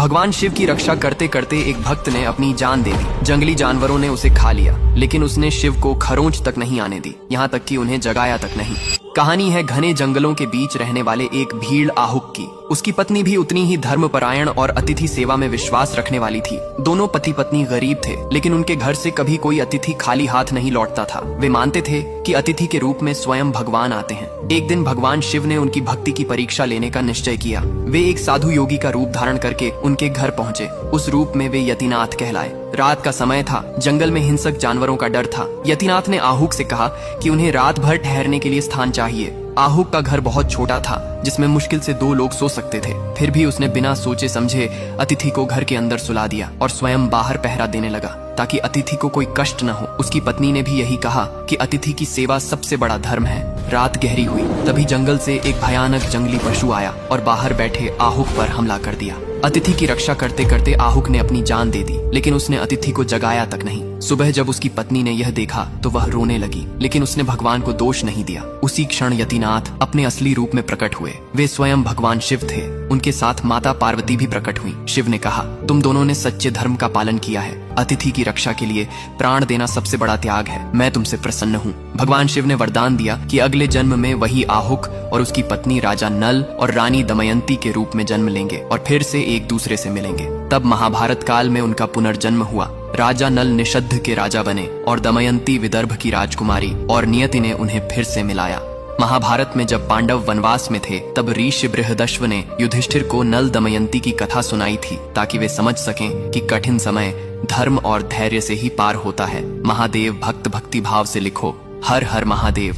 भगवान शिव की रक्षा करते करते एक भक्त ने अपनी जान दे दी। जंगली जानवरों ने उसे खा लिया, लेकिन उसने शिव को खरोंच तक नहीं आने दी, यहाँ तक कि उन्हें जगाया तक नहीं। कहानी है घने जंगलों के बीच रहने वाले एक भीड़ आहुक की। उसकी पत्नी भी उतनी ही धर्मपरायण और अतिथि सेवा में विश्वास रखने वाली थी। दोनों पति पत्नी गरीब थे, लेकिन उनके घर से कभी कोई अतिथि खाली हाथ नहीं लौटता था। वे मानते थे कि अतिथि के रूप में स्वयं भगवान आते हैं। एक दिन भगवान शिव ने उनकी भक्ति की परीक्षा लेने का निश्चय किया। वे एक साधु योगी का रूप धारण करके उनके घर पहुंचे। उस रूप में वे यतिनाथ कहलाए। रात का समय था, जंगल में हिंसक जानवरों का डर था। यतिनाथ ने आहुक से कहा कि उन्हें रात भर ठहरने के लिए स्थान चाहिए। आहुक का घर बहुत छोटा था, जिसमें मुश्किल से 2 लोग सो सकते थे। फिर भी उसने बिना सोचे समझे अतिथि को घर के अंदर सुला दिया और स्वयं बाहर पहरा देने लगा, ताकि अतिथि को कोई कष्ट न हो। उसकी पत्नी ने भी यही कहा कि अतिथि की सेवा सबसे बड़ा धर्म है। रात गहरी हुई, तभी जंगल से एक भयानक जंगली पशु आया और बाहर बैठे आहुक पर हमला कर दिया। अतिथि की रक्षा करते करते आहुक ने अपनी जान दे दी, लेकिन उसने अतिथि को जगाया तक नहीं। सुबह जब उसकी पत्नी ने यह देखा तो वह रोने लगी, लेकिन उसने भगवान को दोष नहीं दिया। उसी क्षण यतिनाथ अपने असली रूप में प्रकट हुए। वे स्वयं भगवान शिव थे। उनके साथ माता पार्वती भी प्रकट हुई। शिव ने कहा, तुम दोनों ने सच्चे धर्म का पालन किया है। अतिथि की रक्षा के लिए प्राण देना सबसे बड़ा त्याग है। मैं तुमसे प्रसन्न हूँ। भगवान शिव ने वरदान दिया कि अगले जन्म में वही आहुक और उसकी पत्नी राजा नल और रानी दमयंती के रूप में जन्म लेंगे और फिर से एक दूसरे से मिलेंगे। तब महाभारत काल में उनका पुनर्जन्म हुआ। राजा नल निषद्ध के राजा बने और दमयंती विदर्भ की राजकुमारी, और नियति ने उन्हें फिर से मिलाया। महाभारत में जब पांडव वनवास में थे, तब ऋषि बृहदश्व ने युधिष्ठिर को नल दमयंती की कथा सुनाई थी, ताकि वे समझ सकें कि कठिन समय धर्म और धैर्य से ही पार होता है। महादेव भक्त भक्ति भाव से लिखो। हर हर महादेव।